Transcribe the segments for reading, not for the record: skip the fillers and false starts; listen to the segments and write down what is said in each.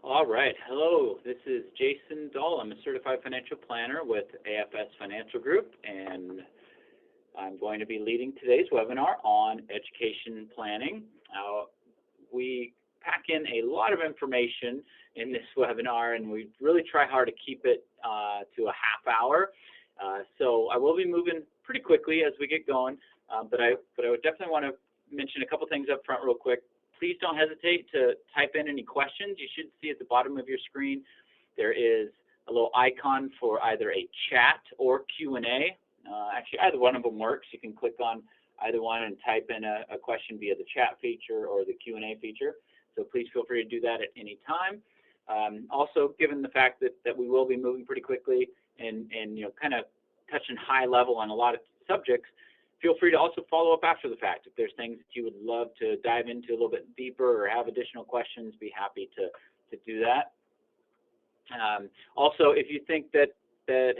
All right. Hello, this is Jason Dahl. I'm a certified financial planner with AFS Financial Group, and I'm going to be leading today's webinar on education planning. We pack in a lot of information in this webinar, and we really try hard to keep it to a half hour. So I will be moving pretty quickly as we get going, but I would definitely want to mention a couple things up front real quick. Please don't hesitate to type in any questions. You should see at the bottom of your screen there is a little icon for either a chat or Q&A. Actually, either one of them works. You can click on either one and type in a question via the chat feature or the Q&A feature. So please feel free to do that at any time. Also, given the fact that we will be moving pretty quickly and kind of touching high level on a lot of subjects, feel free to also follow up after the fact. If there's things that you would love to dive into a little bit deeper or have additional questions, be happy to do that. Also, if you think that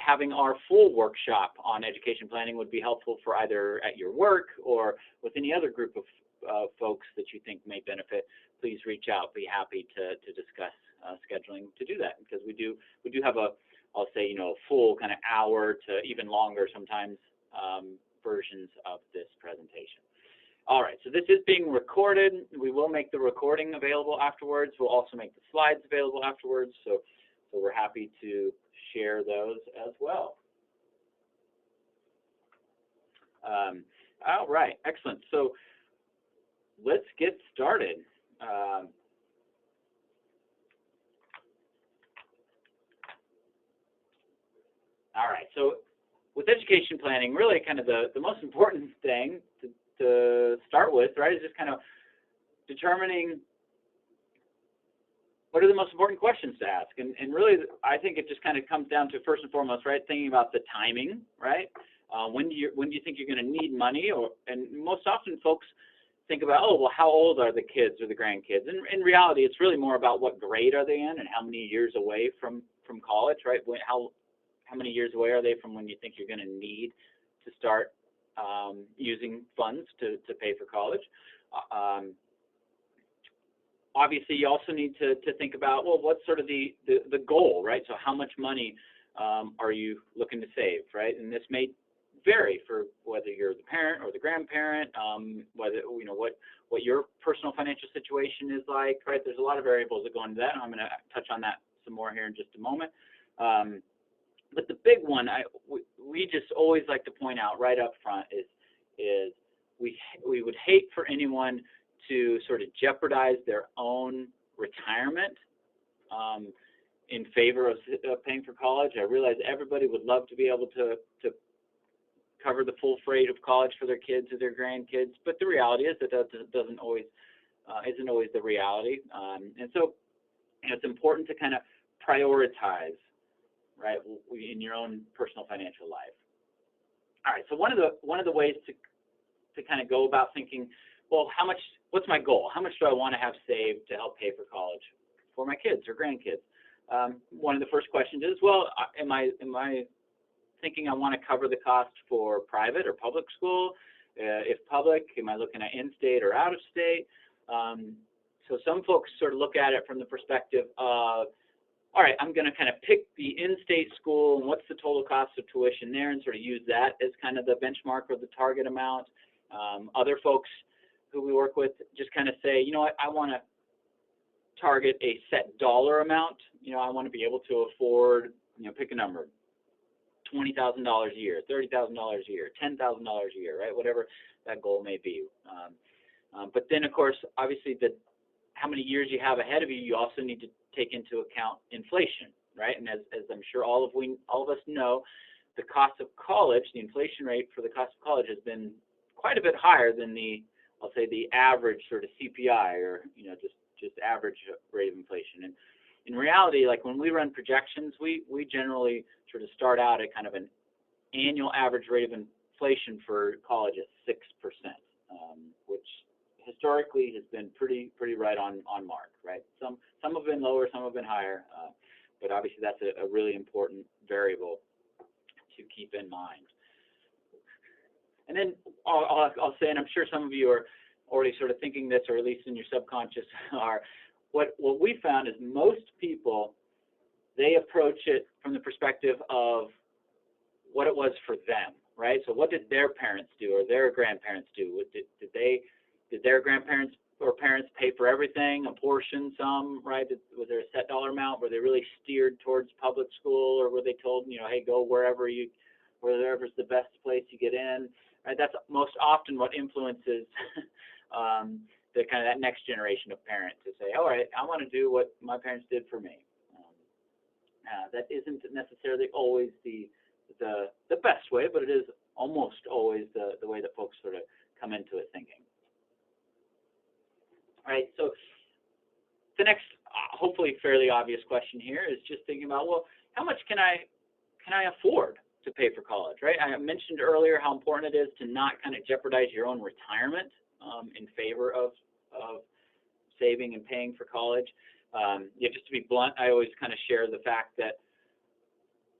having our full workshop on education planning would be helpful for either at your work or with any other group of folks that you think may benefit, please reach out. Be happy to discuss scheduling to do that, because we do have I'll say, a full kind of hour to even longer sometimes versions of this presentation. All right, so this is being recorded. We will make the recording available afterwards. We'll also make the slides available afterwards, so we're happy to share those as well. All right, excellent. So let's get started. All right, so with education planning, really kind of the most important thing to start with, right, is just kind of determining what are the most important questions to ask. And really, I think it just kind of comes down to, first and foremost, right, thinking about the timing, right? When do you think you're going to need money? And most often folks think about, oh, well, how old are the kids or the grandkids? And in reality, it's really more about what grade are they in and how many years away from college, right? How many years away are they from when you think you're going to need to start using funds to pay for college? Obviously, you also need to think about, well, what's sort of the goal, right? So how much money are you looking to save, right? And this may vary for whether you're the parent or the grandparent, whether what your personal financial situation is like, right? There's a lot of variables that go into that, and I'm going to touch on that some more here in just a moment. But the big one we just always like to point out right up front is we would hate for anyone to sort of jeopardize their own retirement in favor of paying for college. I realize everybody would love to be able to cover the full freight of college for their kids or their grandkids, but the reality is that isn't always the reality. And so it's important to kind of prioritize, right, in your own personal financial life. All right, so one of the ways to kind of go about thinking, well, what's my goal? How much do I want to have saved to help pay for college for my kids or grandkids? One of the first questions is, well, am I thinking I want to cover the cost for private or public school? If public, am I looking at in-state or out-of-state? So some folks sort of look at it from the perspective of, all right, I'm going to kind of pick the in-state school and what's the total cost of tuition there and sort of use that as kind of the benchmark or the target amount. Other folks who we work with just kind of say, you know what, I want to target a set dollar amount. I want to be able to afford, pick a number, $20,000 a year, $30,000 a year, $10,000 a year, right, whatever that goal may be. But then, of course, obviously, how many years you have ahead of you, you also need to take into account inflation, right? And as I'm sure all of us know, the cost of college, the inflation rate for the cost of college has been quite a bit higher than I'll say the average sort of CPI or just average rate of inflation. And in reality, like when we run projections, we generally sort of start out at kind of an annual average rate of inflation for college at 6%, which historically has been pretty right on mark, right? Some have been lower, some have been higher, but obviously that's a really important variable to keep in mind. And then I'll say, and I'm sure some of you are already sort of thinking this, or at least in your subconscious are, what we found is most people, they approach it from the perspective of what it was for them, right? So what did their parents do or their grandparents do? Did their grandparents or parents pay for everything, a portion, some, right? Was there a set dollar amount? Were they really steered towards public school, or were they told, you know, hey, go wherever's the best place you get in, right? That's most often what influences the kind of that next generation of parents to say, all right, I want to do what my parents did for me. That isn't necessarily always the best way, but it is almost always the way that folks sort of come into it thinking. All right, so the next hopefully fairly obvious question here is just thinking about, well, how much can I afford to pay for college, right? I mentioned earlier how important it is to not kind of jeopardize your own retirement in favor of saving and paying for college. Yeah, just to be blunt, I always kind of share the fact that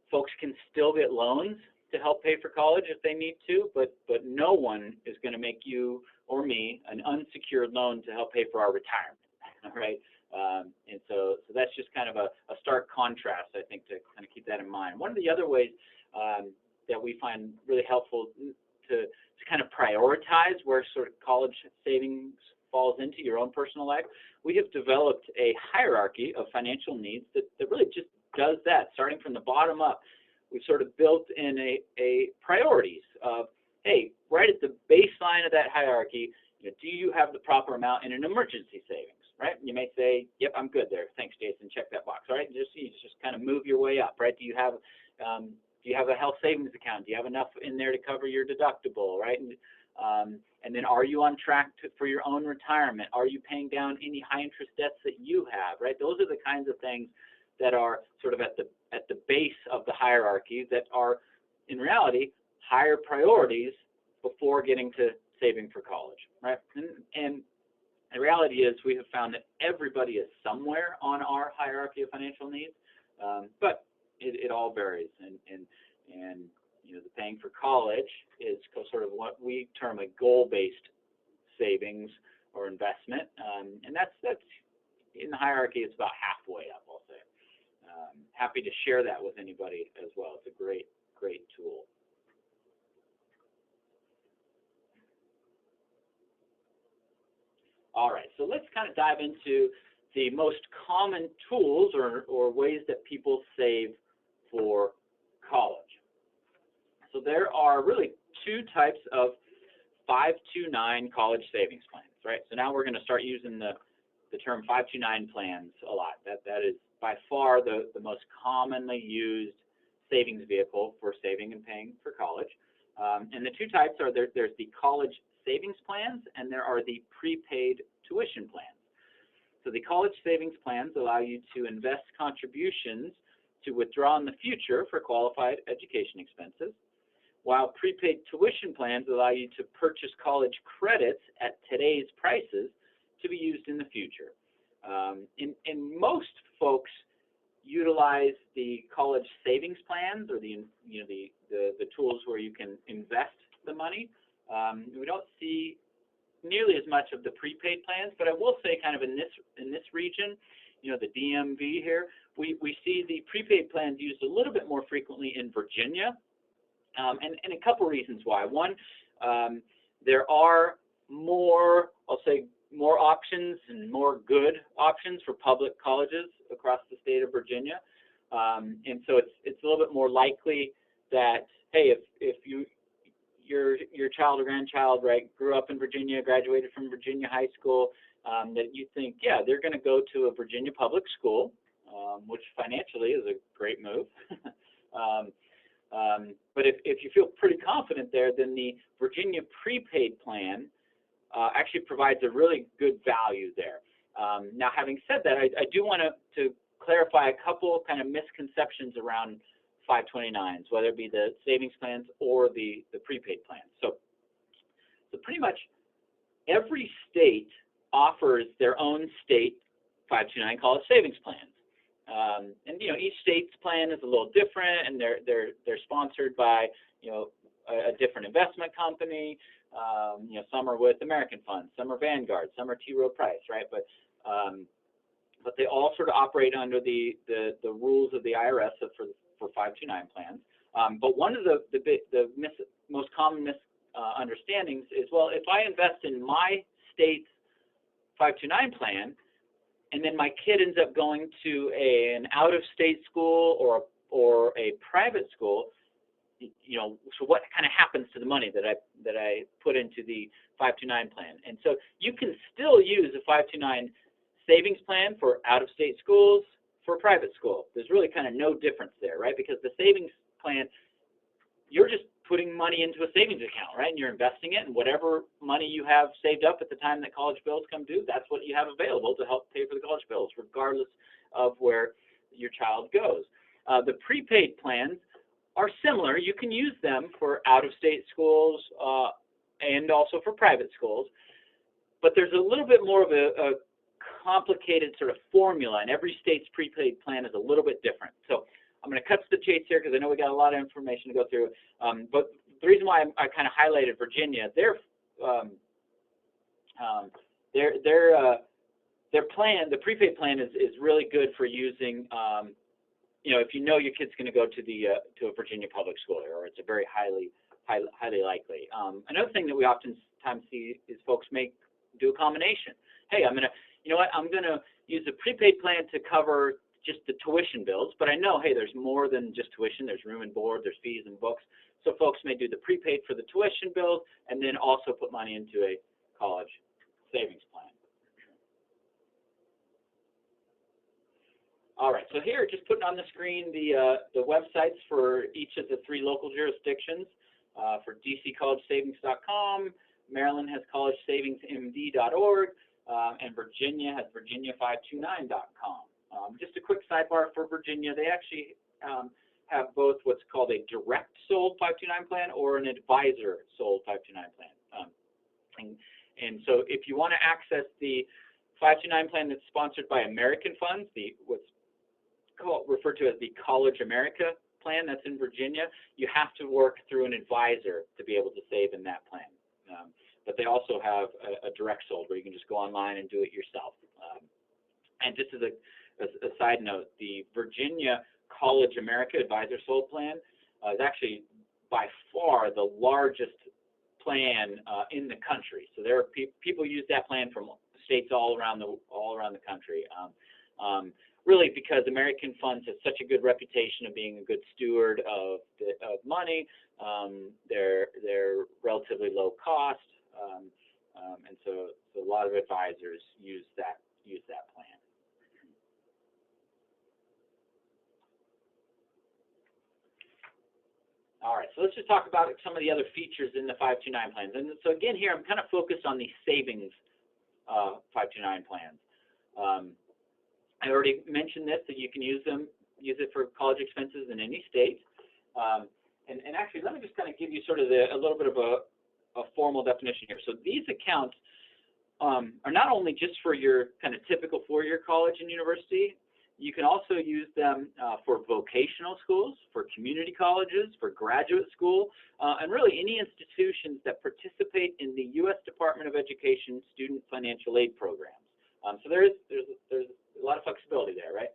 folks can still get loans to help pay for college if they need to, but no one is going to make you or me an unsecured loan to help pay for our retirement, right? And so that's just kind of a stark contrast, I think, to kind of keep that in mind. One of the other ways that we find really helpful to kind of prioritize where sort of college savings falls into your own personal life, we have developed a hierarchy of financial needs that really just does that, starting from the bottom up. We've sort of built in a priorities of, hey, right at the baseline of that hierarchy, you know, do you have the proper amount in an emergency savings, right? You may say, yep, I'm good there. Thanks, Jason. Check that box, right? You just kind of move your way up, right? Do you have a health savings account? Do you have enough in there to cover your deductible, right? And then are you on track for your own retirement? Are you paying down any high interest debts that you have, right? Those are the kinds of things that are sort of at the base of the hierarchy that are, in reality, higher priorities before getting to saving for college, right? And the reality is we have found that everybody is somewhere on our hierarchy of financial needs, but it all varies. And you know, the paying for college is sort of what we term a goal-based savings or investment, and that's in the hierarchy. It's about halfway up, I'll say. Happy to share that with anybody as well. It's a great tool. All right, so let's kind of dive into the most common tools or ways that people save for college. So there are really two types of 529 college savings plans, right? So now we're going to start using the term 529 plans a lot. That is by far the most commonly used savings vehicle for saving and paying for college. And the two types are there's the college savings plans and there are the prepaid tuition plans. So the college savings plans allow you to invest contributions to withdraw in the future for qualified education expenses, while prepaid tuition plans allow you to purchase college credits at today's prices to be used in the future. And most folks utilize the college savings plans or the tools where you can invest the money. We don't see nearly as much of the prepaid plans, but I will say kind of in this region, you know, the DMV here, we see the prepaid plans used a little bit more frequently in Virginia, and a couple reasons why. One, there are more, I'll say, more options and more good options for public colleges across the state of Virginia, and so it's a little bit more likely that, hey, if your child or grandchild, right, grew up in Virginia, graduated from Virginia high school, that you think, yeah, they're going to go to a Virginia public school, which financially is a great move. But if you feel pretty confident there, then the Virginia prepaid plan actually provides a really good value there. Now, having said that, I do want to clarify a couple kind of misconceptions around 529s, whether it be the savings plans or the prepaid plans. So pretty much every state offers their own state 529 college savings plans. And you know, each state's plan is a little different, and they're sponsored by, you know, a different investment company. You know, some are with American Funds, some are Vanguard, some are T. Rowe Price, right? But but they all sort of operate under the rules of the IRS for 529 plans. But one of the most common misunderstandings is, well, if I invest in my state's 529 plan, and then my kid ends up going to an out-of-state school or a private school, you know, so what kind of happens to the money that I put into the 529 plan? And so you can still use a 529 savings plan for out-of-state schools, for a private school. There's really kind of no difference there, right? Because the savings plan, you're just putting money into a savings account, right? And you're investing it, and whatever money you have saved up at the time that college bills come due, that's what you have available to help pay for the college bills, regardless of where your child goes. The prepaid plans are similar. You can use them for out-of-state schools and also for private schools, but there's a little bit more of a complicated sort of formula, and every state's prepaid plan is a little bit different. So I'm going to cut to the chase here because I know we got a lot of information to go through. But the reason why I kind of highlighted Virginia, their plan, the prepaid plan, is really good for using. You know, if you know your kid's going to go to a Virginia public school, or it's a very highly likely. Another thing that we oftentimes see is folks do a combination. Hey, you know what, I'm going to use a prepaid plan to cover just the tuition bills, but I know, hey, there's more than just tuition. There's room and board, there's fees and books. So folks may do the prepaid for the tuition bills and then also put money into a college savings plan. All right, so here, just putting on the screen the websites for each of the 3 local jurisdictions. For DC, collegesavings.com, Maryland has collegesavingsmd.org, and Virginia has virginia529.com. Just a quick sidebar for Virginia, they actually have both what's called a direct sold 529 plan or an advisor sold 529 plan. And so if you want to access the 529 plan that's sponsored by American Funds, what's referred to as the College America plan that's in Virginia, you have to work through an advisor to be able to save in that plan. But they also have a direct sold where you can just go online and do it yourself. And just as a side note, the Virginia College America Advisor Sold Plan is actually by far the largest plan in the country. So there are people use that plan from states all around the country. Really, because American Funds has such a good reputation of being a good steward of money. They're relatively low cost, and so a lot of advisors use that plan. All right, so let's just talk about some of the other features in the 529 plans. And so again, here I'm kind of focused on the savings 529 plans. I already mentioned this, that you can use it for college expenses in any state. And actually, let me just kind of give you sort of a little bit of a formal definition here. So these accounts are not only just for your kind of typical four-year college and university. You can also use them for vocational schools, for community colleges, for graduate school, and really any institutions that participate in the U.S. Department of Education student financial aid programs. So there's a lot of flexibility there, right?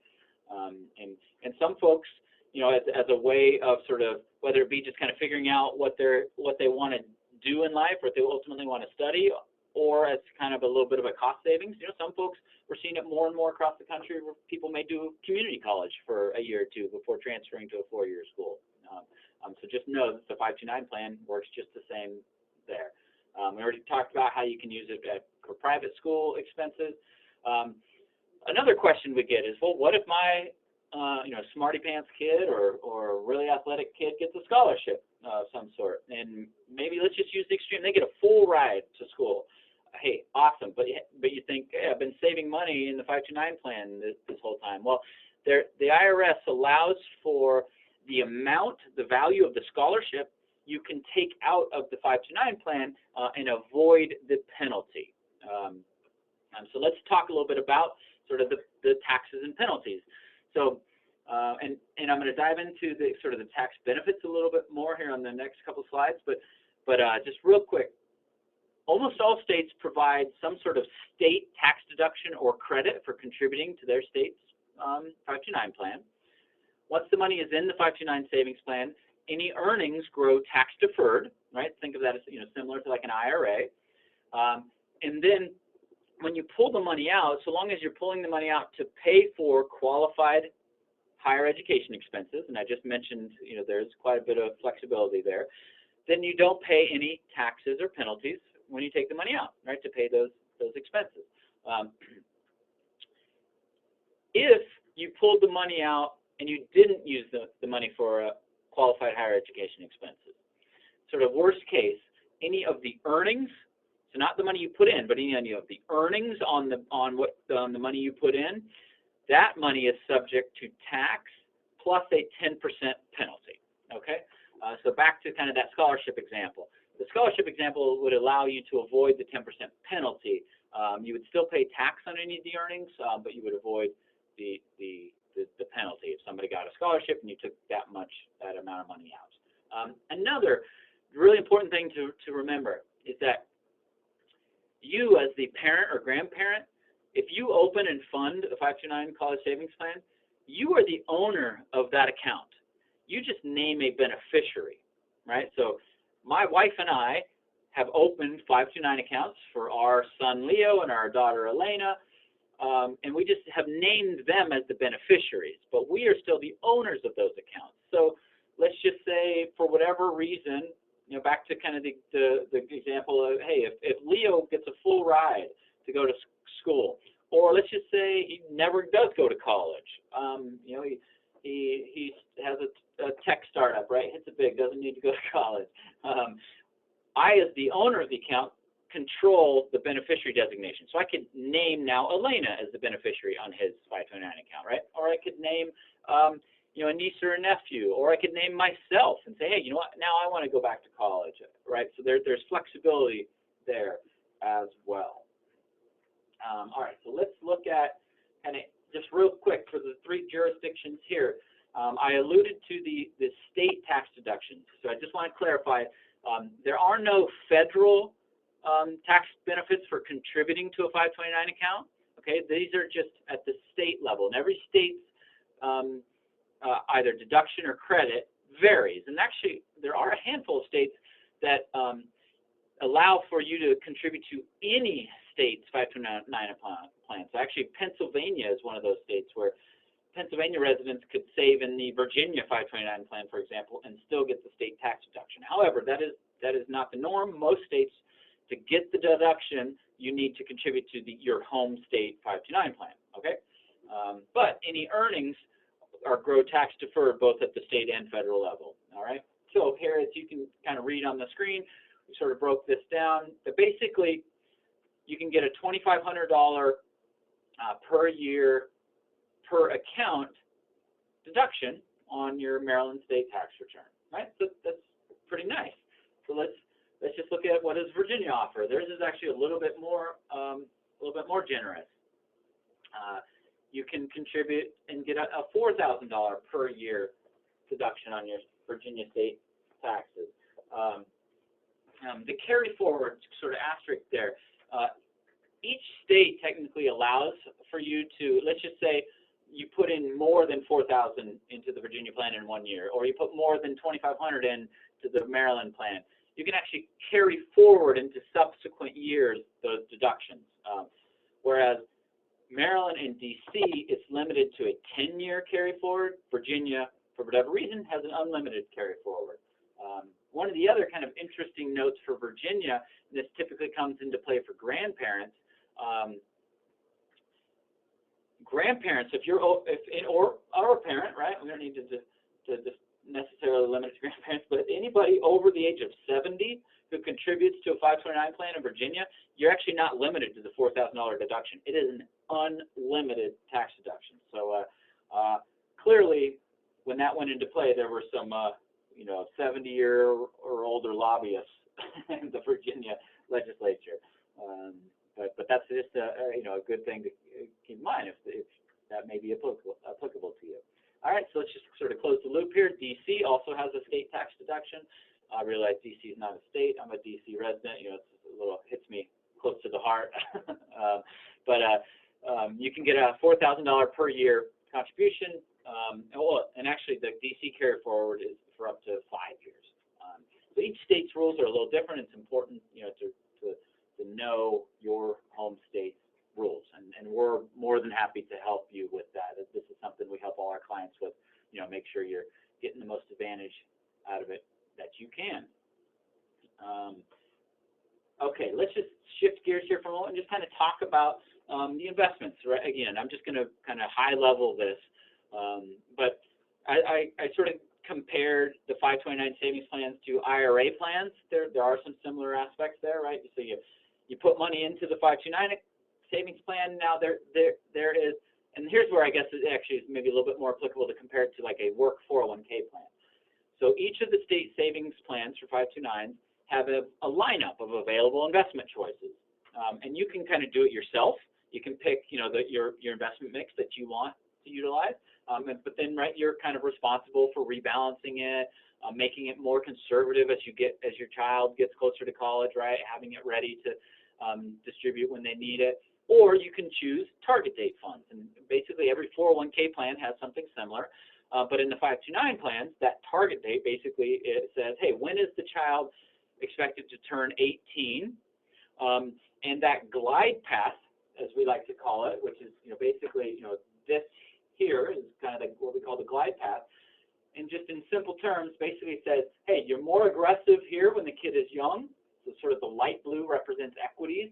And some folks, you know, as a way of sort of, whether it be just kind of figuring out what they want to do in life, or if they ultimately want to study, or as kind of a little bit of a cost savings. You know, some folks, we're seeing it more and more across the country where people may do community college for a year or two before transferring to a four-year school. So just know that the 529 plan works just the same there. We already talked about how you can use it for private school expenses. Another question we get is, well, what if my smarty pants kid or really athletic kid gets a scholarship of some sort, and maybe let's just use the extreme, they get a full ride to school. Hey, awesome, but you think, hey, I've been saving money in the 529 plan this whole time. Well, the IRS allows for the value of the scholarship you can take out of the 529 plan and avoid the penalty. So let's talk a little bit about sort of the taxes and penalties. So, and I'm going to dive into the sort of the tax benefits a little bit more here on the next couple slides, but just real quick, Almost all states provide some sort of state tax deduction or credit for contributing to their state's 529 plan. Once the money is in the 529 savings plan, any earnings grow tax deferred, right? Think of that as, you know, similar to like an IRA. And then when you pull the money out, so long as you're pulling the money out to pay for qualified higher education expenses, and I just mentioned, you know, there's quite a bit of flexibility there, then you don't pay any taxes or penalties when you take the money out, right, to pay those expenses. If you pulled the money out and you didn't use the money for qualified higher education expenses, sort of worst case, any of the earnings, so not the money you put in, but any of the earnings on the money you put in, that money is subject to tax plus a 10% penalty, okay? So back to kind of that scholarship example. The scholarship example would allow you to avoid the 10% penalty. You would still pay tax on any of the earnings, but you would avoid the penalty if somebody got a scholarship and you took that amount of money out. Another really important thing to remember is that you, as the parent or grandparent, if you open and fund a 529 college savings plan, you are the owner of that account. You just name a beneficiary, right? So my wife and I have opened 529 accounts for our son Leo and our daughter Elena, and we just have named them as the beneficiaries, but we are still the owners of those accounts. So let's just say, for whatever reason, you know, back to kind of the example of, hey, if Leo gets a full ride to go to school, or let's just say he never does go to college, you know, he has a tech startup, right? Hits it big, doesn't need to go to college. I, as the owner of the account, control the beneficiary designation. So I could name now Elena as the beneficiary on his 529 account, right? Or I could name, you know, a niece or a nephew, or I could name myself and say, hey, you know what, now I want to go back to college, right? So there's flexibility there as well. All right, so let's look at, kind of just real quick for the 3 jurisdictions here. I alluded to the state tax deductions. So I just want to clarify, there are no federal tax benefits for contributing to a 529 account. Okay, these are just at the state level, and every state's either deduction or credit varies. And actually, there are a handful of states that allow for you to contribute to any state's 529 plan. So actually, Pennsylvania is one of those states where Pennsylvania residents could save in the Virginia 529 plan, for example, and still get the state tax deduction. However, that is not the norm. Most states, to get the deduction, you need to contribute to your home state 529 plan. Okay, but any earnings are grow tax deferred both at the state and federal level. All right. So here, as you can kind of read on the screen, we sort of broke this down. But basically, you can get a $2,500 per year per account deduction on your Maryland state tax return, right? So that's pretty nice. So let's just look at what does Virginia offer. Theirs is actually a little bit more generous. You can contribute and get a $4,000 per year deduction on your Virginia state taxes. The carry forward sort of asterisk there. Each state technically allows for you to, let's just say, you put in more than $4,000 into the Virginia plan in 1 year, or you put more than $2,500 into the Maryland plan. You can actually carry forward into subsequent years those deductions. Whereas Maryland and DC, it's limited to a 10-year carry forward. Virginia, for whatever reason, has an unlimited carry forward. One of the other kind of interesting notes for Virginia, and this typically comes into play for grandparents. Grandparents, if a parent, right? We don't need to just necessarily limit it to grandparents, but anybody over the age of 70 who contributes to a 529 plan in Virginia, you're actually not limited to the $4,000 deduction. It is an unlimited tax deduction. So clearly, when that went into play, there were some 70-year or older lobbyists in the Virginia legislature. But that's just a good thing to keep in mind if that may be applicable to you. All right, so let's just sort of close the loop here. DC also has a state tax deduction. I realize DC is not a state. I'm a DC resident. It's a little hits me close to the heart. But you can get a $4,000 per year contribution, and actually the DC carry forward is for up to 5 years. So each state's rules are a little different. It's important, to know your home state's rules, and we're more than happy to help you with that. This is something we help all our clients with. Make sure you're getting the most advantage out of it that you can. Okay, let's just shift gears here for a moment and just kind of talk about the investments. Right? Again, I'm just going to kind of high level this, but I sort of compared the 529 savings plans to IRA plans. There are some similar aspects there, right? So you put money into the 529 savings plan. Now there is, and here's where I guess it actually is maybe a little bit more applicable to compare it to like a work 401k plan. So each of the state savings plans for 529s have a lineup of available investment choices, and you can kind of do it yourself. You can pick, your investment mix that you want to utilize, but then you're kind of responsible for rebalancing it, making it more conservative as your child gets closer to college, right? Having it ready to distribute when they need it. Or you can choose target date funds, and basically every 401k plan has something similar. But in the 529 plans, that target date basically it says, hey, when is the child expected to turn 18? And that glide path, as we like to call it, which is basically this here is kind of what we call the glide path. And just in simple terms, basically says, hey, you're more aggressive here when the kid is young. So sort of the light blue represents equities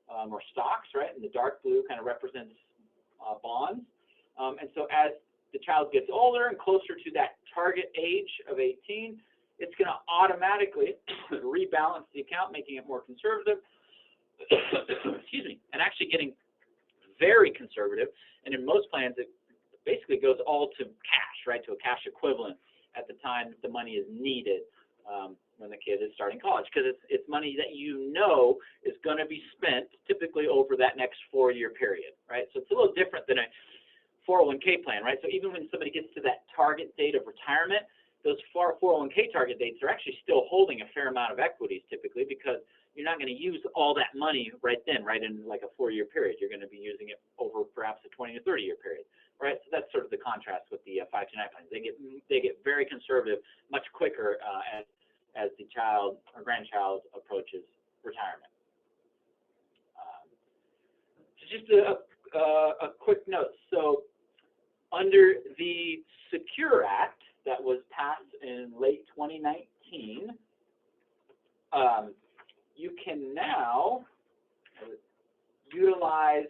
or stocks, right? And the dark blue kind of represents bonds. And so as the child gets older and closer to that target age of 18, it's going to automatically rebalance the account, making it more conservative. Excuse me, and actually getting very conservative. And in most plans, it basically goes all to cash, right, to a cash equivalent at the time the money is needed when the kid is starting college, because it's money that is going to be spent typically over that next 4-year period, right? So it's a little different than a 401k plan, right? So even when somebody gets to that target date of retirement, those 401k target dates are actually still holding a fair amount of equities typically, because you're not going to use all that money right then, right in like a 4-year period. You're going to be using it over perhaps a 20 to 30-year period, right? So that's sort of the contrast with the 529 plans. They get very conservative much quicker as the child or grandchild approaches retirement. So just a quick note. So under the Secure Act that was passed in late 2019, you can now utilize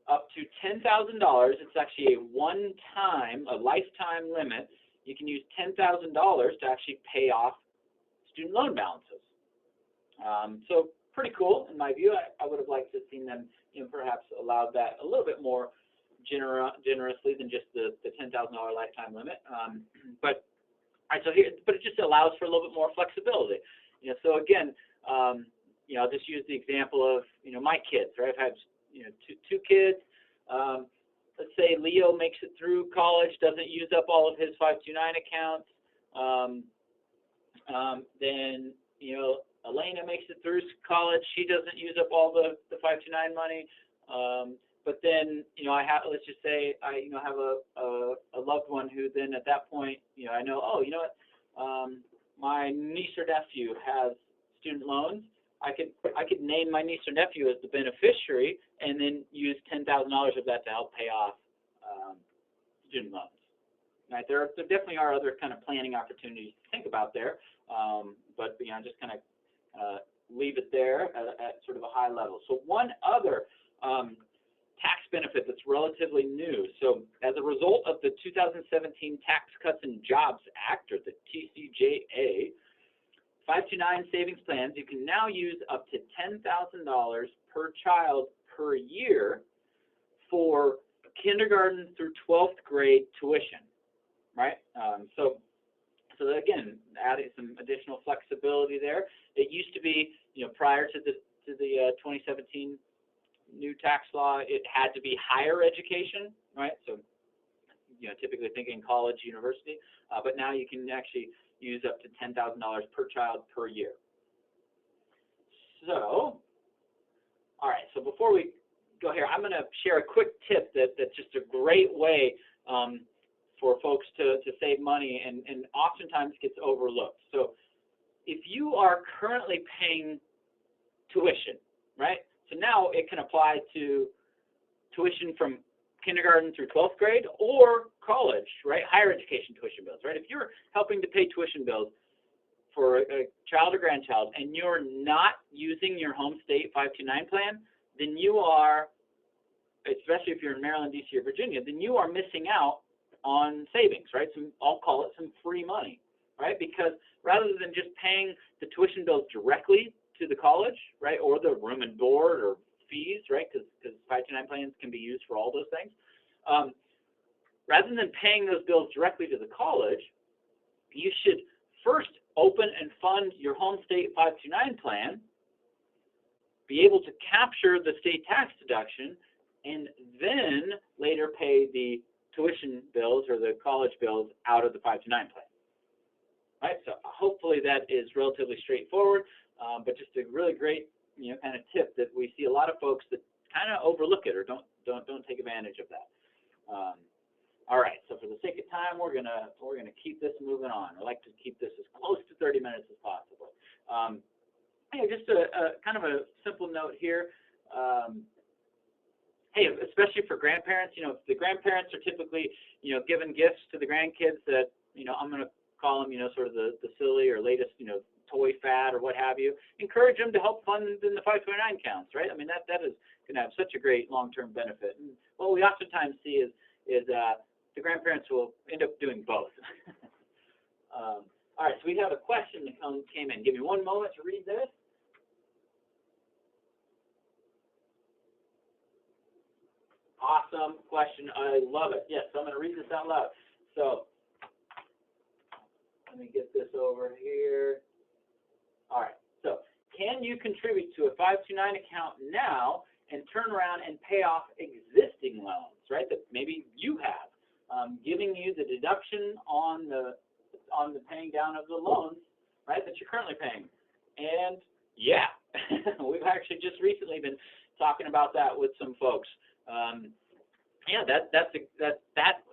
up to $10,000. It's actually a lifetime limit. You can use $10,000 to actually pay off student loan balances. So pretty cool in my view. I would have liked to have seen them, perhaps allowed that a little bit more generously than just the $10,000 lifetime limit. But it just allows for a little bit more flexibility. So again, I'll just use the example of my kids, right? I've had two kids. Let's say Leo makes it through college, doesn't use up all of his 529 accounts. Then Elena makes it through college. She doesn't use up all the 529 money. But then let's just say I have a loved one who then at that point I know, my niece or nephew has student loans. I could name my niece or nephew as the beneficiary and then use $10,000 of that to help pay off student loans. Right? There definitely are other kind of planning opportunities to think about there, but just kind of leave it there at sort of a high level. So one other tax benefit that's relatively new. So as a result of the 2017 Tax Cuts and Jobs Act, or the TCJA, 529 savings plans, you can now use up to $10,000 per child per year for kindergarten through 12th grade tuition, right? So again, adding some additional flexibility there. It used to be, prior to the 2017 new tax law, it had to be higher education, right? So, typically thinking college, university, but now you can actually use up to $10,000 per child per year. So, all right, so before we go here, I'm going to share a quick tip that's just a great way for folks to save money and oftentimes gets overlooked. So if you are currently paying tuition, right? So now it can apply to tuition from kindergarten through 12th grade or college, right? Higher education tuition bills, right? If you're helping to pay tuition bills for a child or grandchild and you're not using your home state 529 plan, then you are, especially if you're in Maryland, DC, or Virginia, then you are missing out on savings, right? I'll call it some free money, right? Because rather than just paying the tuition bills directly to the college, right, or the room and board or fees, right, because 529 plans can be used for all those things, rather than paying those bills directly to the college, you should first open and fund your home state 529 plan, be able to capture the state tax deduction, and then later pay the tuition bills or the college bills out of the 529 plan. Right, so hopefully that is relatively straightforward, but just a really great, kind of tip that we see a lot of folks that kind of overlook it or don't take advantage of that. All right, so for the sake of time, we're gonna keep this moving on. I like to keep this as close to 30 minutes as possible. Just a kind of a simple note here. Hey, especially for grandparents, if the grandparents are typically, giving gifts to the grandkids that, I'm going to call them, sort of the silly or latest, toy fad or what have you, encourage them to help fund in the 529 counts, right? I mean, that is going to have such a great long-term benefit. And what we oftentimes see is the grandparents will end up doing both. All right, so we have a question that came in. Give me one moment to read this. Awesome question. I love it. Yes, so I'm going to read this out loud. So let me get this over here. All right. So can you contribute to a 529 account now and turn around and pay off existing loans, right, that maybe you have, giving you the deduction on the paying down of the loans, right, that you're currently paying? And yeah, we've actually just recently been talking about that with some folks. Yeah, that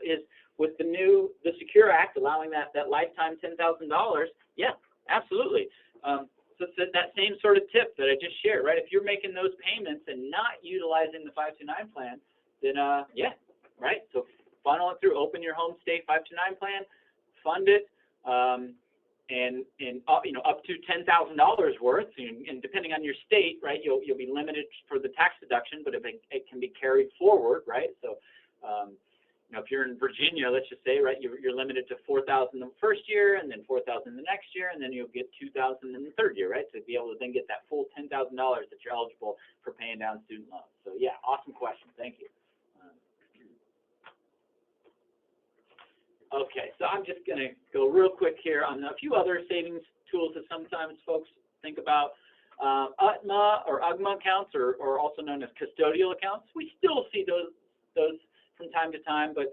is with the Secure Act allowing that lifetime $10,000. Yeah, absolutely. So it's that same sort of tip that I just shared, right? If you're making those payments and not utilizing the 529 plan, then yeah, right. So funnel it through, open your home state 529 plan, fund it, and up to $10,000 worth, and depending on your state, right, you'll be limited for the tax deduction, but it can be carried forward, right? So, if you're in Virginia, let's just say, right, you're limited to $4,000 the first year, and then $4,000 the next year, and then you'll get $2,000 in the third year, right? To be able to then get that full $10,000 that you're eligible for paying down student loans. So yeah, awesome question. Thank you. Okay, so I'm just going to go real quick here on a few other savings tools that sometimes folks think about. UTMA or UGMA accounts, or also known as custodial accounts. We still see those from time to time, but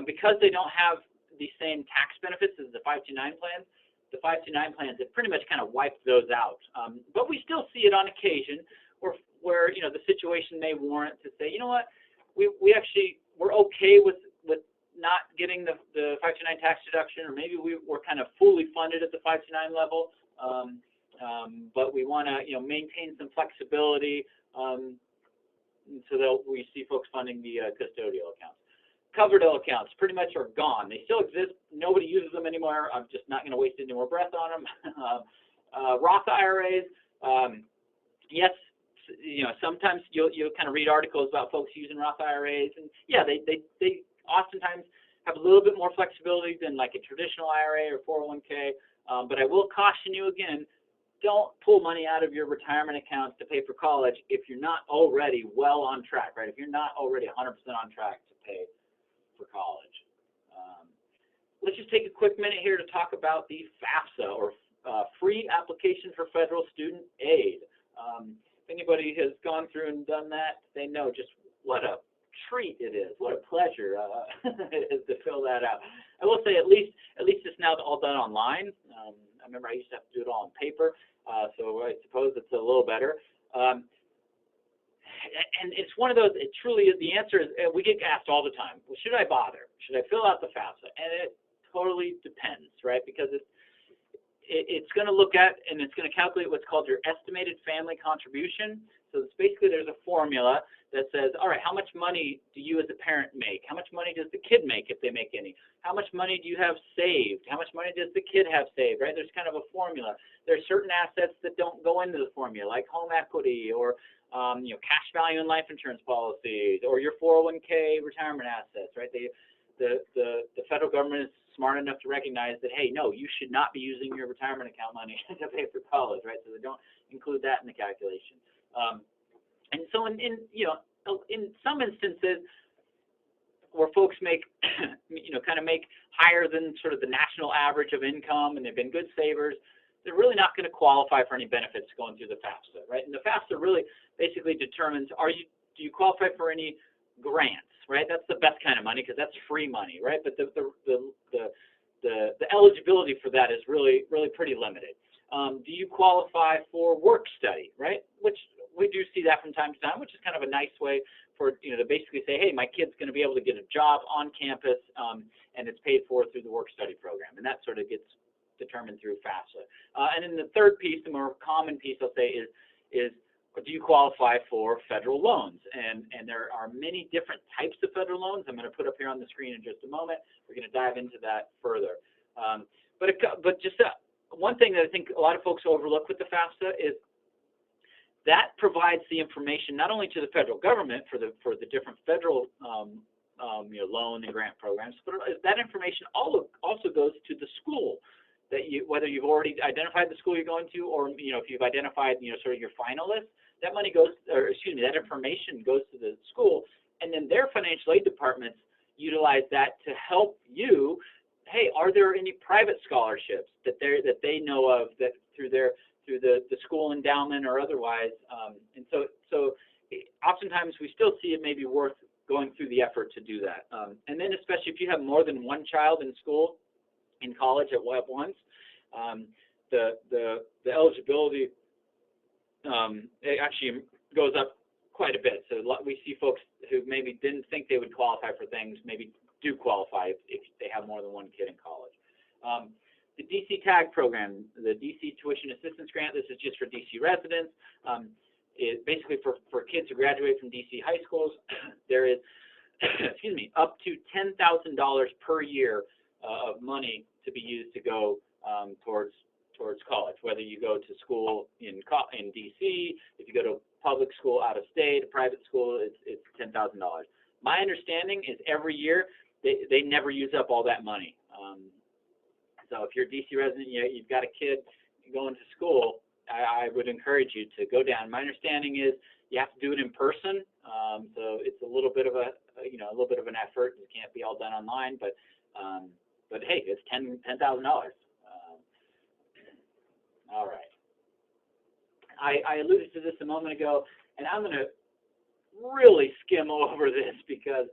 because they don't have the same tax benefits as the 529 plans, the 529 plans have pretty much kind of wiped those out. But we still see it on occasion where the situation may warrant to say, you know what, we're okay with not getting the 529 tax deduction, or maybe we're kind of fully funded at the 529 level, but we want to maintain some flexibility, so that we see folks funding the custodial accounts. Coverdell accounts pretty much are gone. They still exist. Nobody uses them anymore. I'm just not going to waste any more breath on them. Roth IRAs, yes, sometimes you'll kind of read articles about folks using Roth IRAs, and yeah, they oftentimes have a little bit more flexibility than like a traditional IRA or 401k, but I will caution you again, don't pull money out of your retirement accounts to pay for college if you're not already well on track, right? If you're not already 100% on track to pay for college. Let's just take a quick minute here to talk about the FAFSA, or Free Application for Federal Student Aid. If anybody has gone through and done that, they know just what a treat it is. What a pleasure it is to fill that out. I will say at least it's now all done online. I remember I used to have to do it all on paper, so I suppose it's a little better. And it's one of those, it truly is, the answer is, we get asked all the time, well, should I bother? Should I fill out the FAFSA? And it totally depends, right? Because it's going to look at, and it's going to calculate what's called your estimated family contribution. So it's basically, there's a formula that says, all right, how much money do you as a parent make? How much money does the kid make if they make any? How much money do you have saved? How much money does the kid have saved, right? There's kind of a formula. There's certain assets that don't go into the formula, like home equity or cash value in life insurance policies, or your 401k retirement assets, right? The federal government is smart enough to recognize that, hey, no, you should not be using your retirement account money to pay for college, right? So they don't include that in the calculation. And so in some instances where folks make, kind of make higher than sort of the national average of income, and they've been good savers, they're really not going to qualify for any benefits going through the FAFSA, right? And the FAFSA really basically determines, do you qualify for any grants, right? That's the best kind of money because that's free money, right? But the eligibility for that is really pretty limited. Do you qualify for work study, right? Which we do see that from time to time, which is kind of a nice way for to basically say, hey, my kid's going to be able to get a job on campus, and it's paid for through the work study program, and that sort of gets determined through FAFSA. And then the third piece, the more common piece, I'll say, is do you qualify for federal loans? And there are many different types of federal loans. I'm going to put up here on the screen in just a moment. We're going to dive into that further. But just one thing that I think a lot of folks overlook with the FAFSA is that provides the information not only to the federal government for the different federal loan and grant programs, but that information also goes to the school. That whether you've already identified the school you're going to, or if you've identified sort of your finalists, that money goes, or excuse me, that information goes to the school, and then their financial aid departments utilize that to help you. Hey, are there any private scholarships that they know of that through the school endowment or otherwise? And so oftentimes we still see it may be worth going through the effort to do that. And then especially if you have more than one child in school, in college at once, the eligibility it actually goes up quite a bit. So we see folks who maybe didn't think they would qualify for things maybe do qualify if they have more than one kid in college. The DC TAG program, the DC Tuition Assistance Grant, this is just for DC residents. Basically for kids who graduate from DC high schools, there is up to $10,000 per year of money to be used to go towards college, whether you go to school in DC, if you go to public school out of state, a private school, it's $10,000. My understanding is every year they never use up all that money. So if you're a DC resident, you've got a kid going to school, I would encourage you to go down. My understanding is you have to do it in person, so it's a little bit of a little bit of an effort. It can't be all done online, but hey, it's $10,000. All right. I alluded to this a moment ago, and I'm going to really skim over this because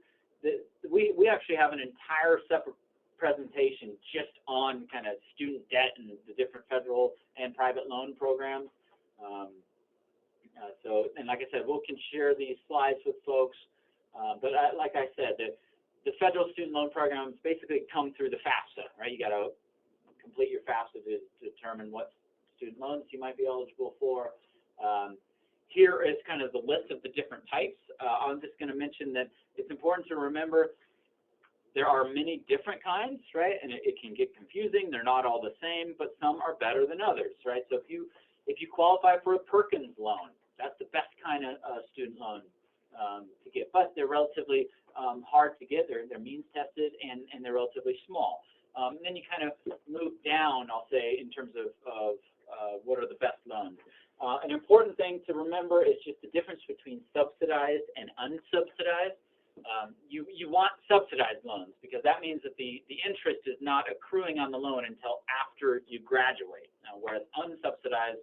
we actually have an entire separate presentation just on kind of student debt and the different federal and private loan programs. And like I said, we can share these slides with folks. But like I said, the federal student loan programs basically come through the FAFSA, right? You got to complete your FAFSA to determine what student loans you might be eligible for. Here is kind of the list of the different types. I'm just going to mention that it's important to remember there are many different kinds, right? And it can get confusing. They're not all the same, but some are better than others, right? So if you qualify for a Perkins loan, that's the best kind of student loan to get. But they're relatively hard to get. They're means tested and they're relatively small. And then you kind of move down, I'll say, in terms of what are the best loans. An important thing to remember is just the difference between subsidized and unsubsidized. You want subsidized loans because that means that the interest is not accruing on the loan until after you graduate. Now, whereas unsubsidized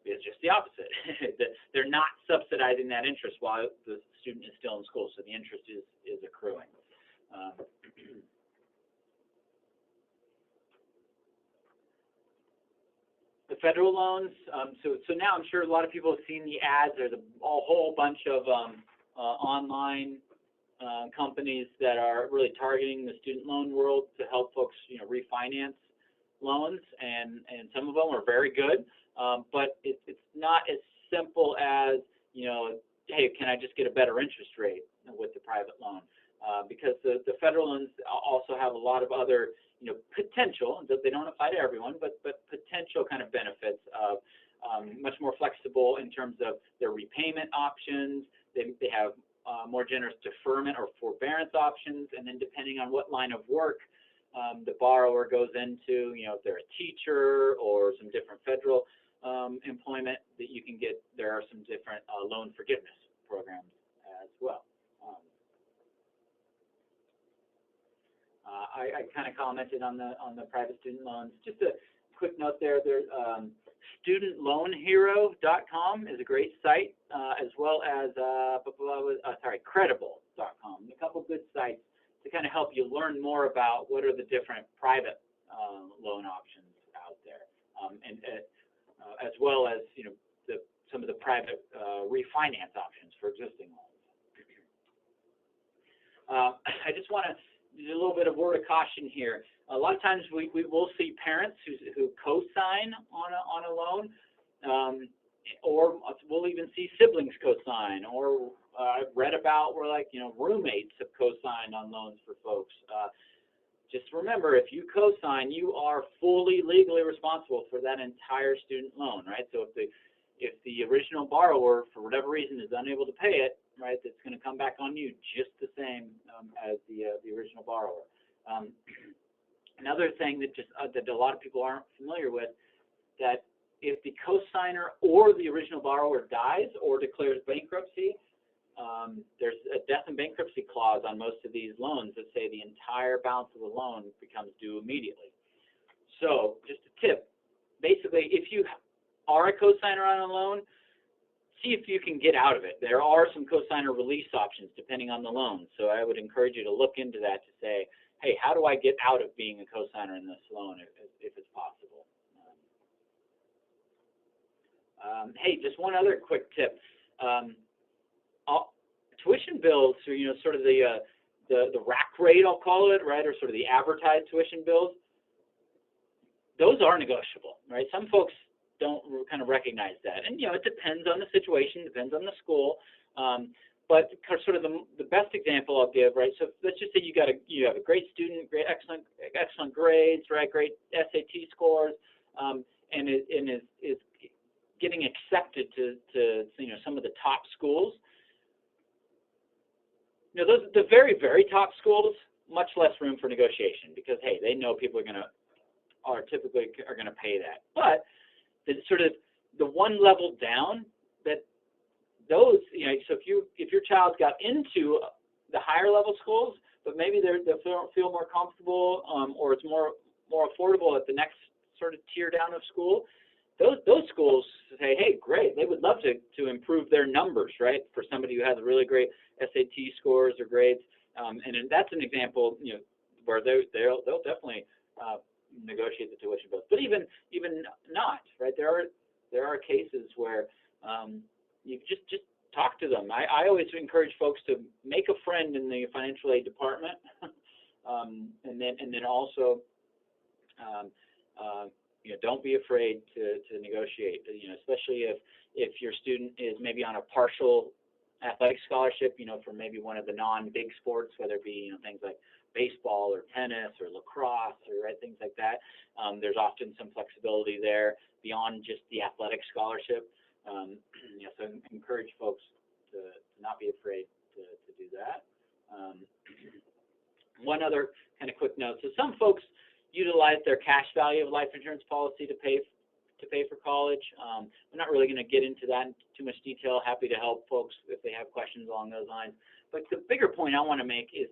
is just the opposite. They're not subsidizing that interest while the student is still in school, so the interest is accruing. The federal loans, so now I'm sure a lot of people have seen the ads. There's a whole bunch of online companies that are really targeting the student loan world to help folks, refinance loans, and some of them are very good, but it's not as simple as, hey, can I just get a better interest rate with the private loan? Because the federal loans also have a lot of other, potential, they don't apply to everyone, but potential kind of benefits of much more flexible in terms of their repayment options. They have more generous deferment or forbearance options, and then depending on what line of work the borrower goes into, if they're a teacher or some different federal employment that you can get, there are some different loan forgiveness programs as well. I kind of commented on the private student loans. Just a quick note there. There's studentloanhero.com is a great site, as well as credible.com. A couple good sites to kind of help you learn more about what are the different private loan options out there, and as well as some of the private refinance options for existing loans. I just want to do a little bit of word of caution here. A lot of times we will see parents who co-sign on a loan, or we'll even see siblings co-sign, or I've read about where roommates have co-signed on loans for folks. Just remember, if you co-sign, you are fully legally responsible for that entire student loan, right? So if the original borrower, for whatever reason, is unable to pay it, right, it's going to come back on you just the same as the original borrower. Another thing that that a lot of people aren't familiar with, that if the cosigner or the original borrower dies or declares bankruptcy, there's a death and bankruptcy clause on most of these loans that say the entire balance of the loan becomes due immediately. So just a tip, basically, if you are a cosigner on a loan, see if you can get out of it. There are some cosigner release options depending on the loan, so I would encourage you to look into that to say, hey, how do I get out of being a cosigner in this loan if it's possible? Hey, just one other quick tip. Tuition bills are, sort of the rack rate, I'll call it, right, or sort of the advertised tuition bills. Those are negotiable, right? Some folks don't kind of recognize that, and it depends on the situation, depends on the school. But sort of the best example I'll give, right? So let's just say you have a great student, excellent grades, right? Great SAT scores, and is getting accepted to some of the top schools. Those the very, very top schools, much less room for negotiation because hey, they know people are typically going to pay that. But the sort of the one level down, that those so if your child got into the higher level schools, but maybe they feel more comfortable, or it's more affordable at the next sort of tier down of school. Those schools say, hey, great, they would love to improve their numbers, right? For somebody who has really great SAT scores or grades, and that's an example, where they'll definitely negotiate the tuition bills. But even not, right? There are cases where you just talk to them. I always encourage folks to make a friend in the financial aid department, and then also. Don't be afraid to negotiate. Especially if your student is maybe on a partial athletic scholarship, for maybe one of the non-big sports, whether it be things like baseball or tennis or lacrosse or things like that. There's often some flexibility there beyond just the athletic scholarship. So encourage folks to not be afraid to do that. One other kind of quick note. So some folks utilize their cash value of life insurance policy to pay for college. I'm not really going to get into that in too much detail. Happy to help folks if they have questions along those lines. But the bigger point I want to make is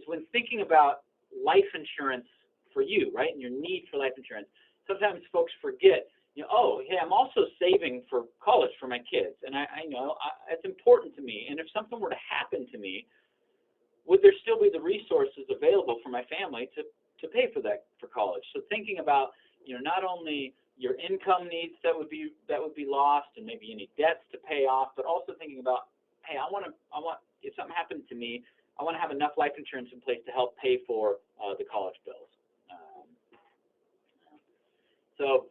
when thinking about life insurance for you, right, and your need for life insurance, sometimes folks forget, oh, yeah, I'm also saving for college for my kids, and I know it's important to me. And if something were to happen to me, would there still be the resources available for my family to pay for college? So thinking about, not only your income needs that would be lost, and maybe any debts to pay off, but also thinking about, hey, I want if something happened to me, I want to have enough life insurance in place to help pay for the college bills. So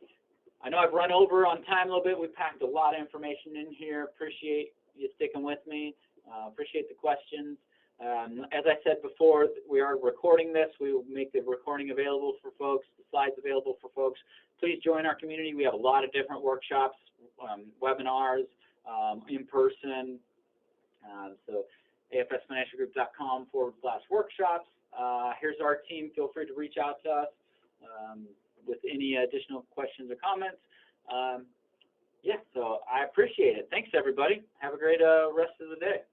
I know I've run over on time a little bit. We packed a lot of information in here. Appreciate you sticking with me. Appreciate the questions. As I said before, we are recording this. We will make the recording available for folks, the slides available for folks. Please join our community. We have a lot of different workshops, webinars, in person. So afsfinancialgroup.com/workshops. Here's our team. Feel free to reach out to us with any additional questions or comments. Yeah, so I appreciate it. Thanks, everybody. Have a great rest of the day.